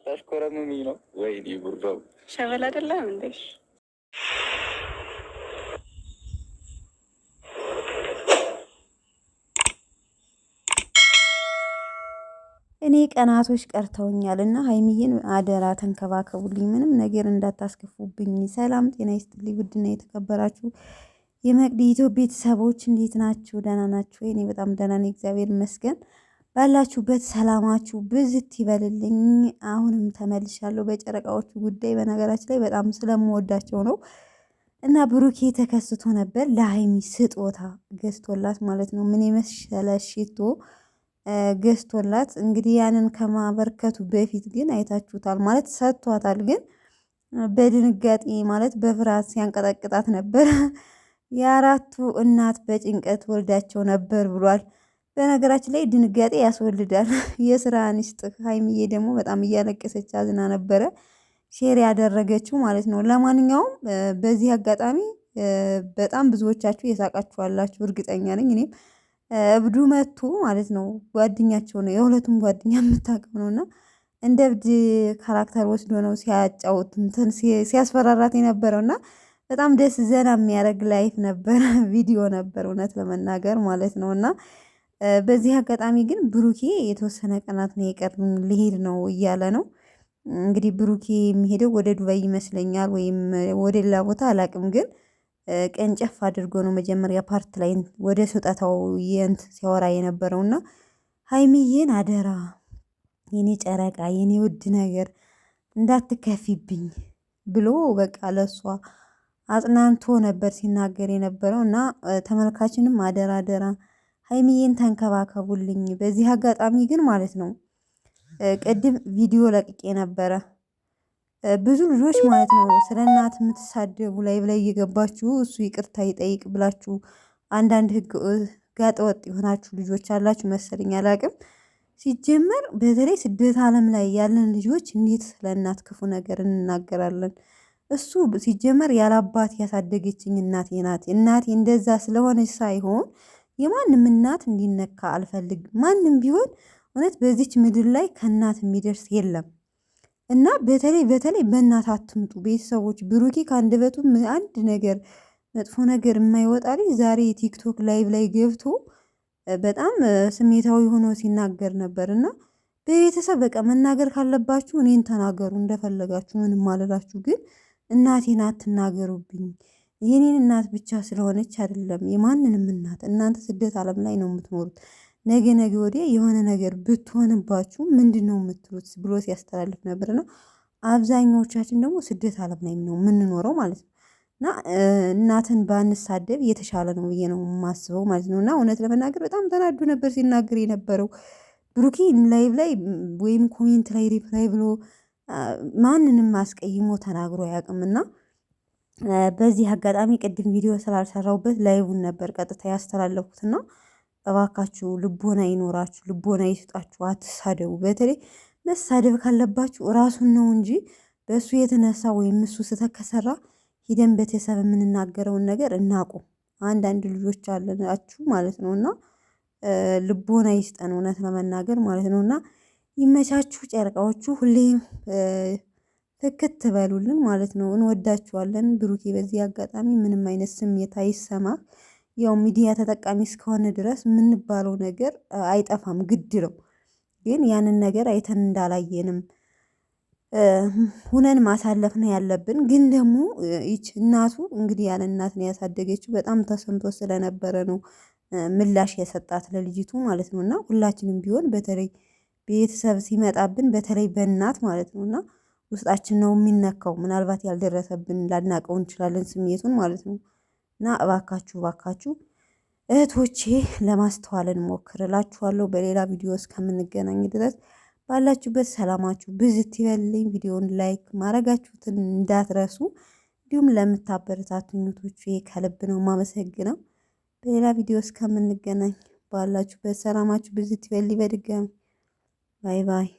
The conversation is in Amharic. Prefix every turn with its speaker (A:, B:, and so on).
A: ታሽኮረምሚ ነው ወይ? ጉርበው ሸበል አይደለም እንዴ?
B: እኔ ቀናቶች ቀርተውኛል እና ሀይሚዬን አደራ ተንከባከቡልኝ፣ ምንም ነገር እንዳታስከፉብኝ። ሰላም ጤና ይስጥልኝ። ውድና የተከበራችሁ የመቅዲ ኢትዮ ቤተሰቦች እንዴት ናችሁ? ደህና ናችሁ? እኔ በጣም ደህና ነኝ፣ እግዚአብሔር ይመስገን። ባላችሁበት ሰላማችሁ ብዝት ይበልልኝ። አሁንም ተመልሻለሁ በጨረቃዎቹ ጉዳይ። በነገራችን ላይ በጣም ስለምወዳቸው ነው እና ብሩኬ ተከስቶ ነበር ለሀይሚ ስጦታ ገዝቶላት ማለት ነው። ምን የመሰለ ሽቶ ገዝቶላት እንግዲህ ያንን ከማበርከቱ በፊት ግን አይታችሁታል ማለት ሰጥቷታል። ግን በድንጋጤ ማለት በፍርሃት ሲያንቀጠቅጣት ነበር። የአራቱ እናት በጭንቀት ወልዳቸው ነበር ብሏል። በነገራችን ላይ ድንጋጤ ያስወልዳል። የስራ አንስት ሀይሚዬ ደግሞ በጣም እያለቀሰች አዝና ነበረ ሼር ያደረገችው ማለት ነው። ለማንኛውም በዚህ አጋጣሚ በጣም ብዙዎቻችሁ የሳቃችኋላችሁ እርግጠኛ ነኝ። እኔም እብዱ መጥቶ ማለት ነው ጓደኛቸው ነው የሁለቱም ጓደኛ የምታውቀው ነው እና እንደ እብድ ካራክተር ወስዶ ነው ሲያጫውት እንትን ሲያስፈራራት የነበረው እና በጣም ደስ ዘና የሚያደርግ ላይፍ ነበር፣ ቪዲዮ ነበር እውነት ለመናገር ማለት ነው። እና በዚህ አጋጣሚ ግን ብሩኬ የተወሰነ ቀናት ነው የቀሩኝ ሊሄድ ነው እያለ ነው እንግዲህ ብሩኬ የሚሄደው ወደ ዱባይ ይመስለኛል ወይም ወደ ሌላ ቦታ አላቅም ግን ቀንጨፍ አድርጎ ነው መጀመሪያ ፓርት ላይ ወደ ስጦታው የንት ሲያወራ የነበረውና ሀይሚዬን አደራ የኔ ጨረቃ የኔ ውድ ነገር እንዳትከፊብኝ ብሎ በቃ ለሷ አጽናንቶ ነበር ሲናገር የነበረው እና ተመልካችንም አደራ አደራ ሀይሚዬን ተንከባከቡልኝ። በዚህ አጋጣሚ ግን ማለት ነው ቅድም ቪዲዮ ለቅቄ ነበረ ብዙ ልጆች ማለት ነው ስለ እናት የምትሳደቡ ላይ እየገባችሁ እሱ ይቅርታ ይጠይቅ ብላችሁ አንዳንድ ጋጠወጥ የሆናችሁ ልጆች አላችሁ መሰለኝ አላቅም። ሲጀመር በተለይ ስደት ዓለም ላይ ያለን ልጆች እንዴት ስለ እናት ክፉ ነገር እንናገራለን? እሱ ሲጀመር ያላባት ያሳደገችኝ እናቴ ናት። እናቴ እንደዛ ስለሆነች ሳይሆን የማንም እናት እንዲነካ አልፈልግም። ማንም ቢሆን እውነት በዚች ምድር ላይ ከእናት የሚደርስ የለም። እና በተለይ በእናት አትምጡ ቤተሰቦች። ብሩኬ ከአንደበቱ አንድ ነገር መጥፎ ነገር የማይወጣ ልጅ ዛሬ ቲክቶክ ላይቭ ላይ ገብቶ በጣም ስሜታዊ ሆኖ ሲናገር ነበር። እና በቤተሰብ በቃ መናገር ካለባችሁ እኔን ተናገሩ እንደፈለጋችሁ፣ ምንም አልላችሁ። ግን እናቴን አትናገሩብኝ። የኔን እናት ብቻ ስለሆነች አይደለም የማንንም እናት። እናንተ ስደት ዓለም ላይ ነው የምትኖሩት። ነገ ወዲያ የሆነ ነገር ብትሆንባችሁ ምንድነው የምትሉት ብሎ ሲያስተላልፍ ነበር። እና አብዛኛዎቻችን ደግሞ ስደት ዓለም ላይ ነው የምንኖረው ማለት ነው። እና እናትን ባንሳደብ የተሻለ ነው ብዬ ነው የማስበው ማለት ነው። እና እውነት ለመናገር በጣም ተናዶ ነበር ሲናገር የነበረው ብሩኬ ላይቭ ላይ ወይም ኮሜንት ላይ ሪፕላይ ብሎ ማንንም አስቀይሞ ተናግሮ አያውቅምና በዚህ አጋጣሚ ቅድም ቪዲዮ ስላልሰራሁበት ላይቡን ነበር ቀጥታ ያስተላለፉትና እባካችሁ ልቦና ይኖራችሁ፣ ልቦና ይስጣችሁ፣ አትሳደቡ። በተለይ መሳደብ ካለባችሁ ራሱን ነው እንጂ በእሱ የተነሳ ወይም እሱ ስህተት ከሰራ ሂደን ቤተሰብ የምንናገረውን ነገር እናቁም። አንዳንድ ልጆች አለናችሁ ማለት ነው እና ልቦና ይስጠን እውነት ለመናገር ማለት ነው። እና ይመቻችሁ ጨረቃዎቹ፣ ሁሌም ፍክት ትበሉልን ማለት ነው። እንወዳችኋለን። ብሩኬ በዚህ አጋጣሚ ምንም አይነት ስሜት አይሰማህ። ያው ሚዲያ ተጠቃሚ እስከሆነ ድረስ የምንባለው ነገር አይጠፋም፣ ግድ ነው። ግን ያንን ነገር አይተን እንዳላየንም ሁነን ማሳለፍ ነው ያለብን። ግን ደግሞ ይች እናቱ እንግዲህ ያለ እናት ነው ያሳደገችው። በጣም ተሰምቶ ስለነበረ ነው ምላሽ የሰጣት ለልጅቱ ማለት ነው። እና ሁላችንም ቢሆን በተለይ ቤተሰብ ሲመጣብን በተለይ በእናት ማለት ነው እና ውስጣችን ነው የሚነካው። ምናልባት ያልደረሰብን ላናቀው እንችላለን ስሜቱን ማለት ነው። እና እባካችሁ እህቶቼ ለማስተዋል እንሞክር እላችኋለሁ። በሌላ ቪዲዮ እስከምንገናኝ ድረስ ባላችሁበት ሰላማችሁ ብዝት ይበልኝ። ቪዲዮን ላይክ ማድረጋችሁትን እንዳትረሱ። እንዲሁም ለምታበረታቱኝ እህቶቼ ከልብ ነው የማመሰግነው። በሌላ ቪዲዮ እስከምንገናኝ ባላችሁበት ሰላማችሁ ብዝት ይበልኝ። በድጋሚ ባይ ባይ።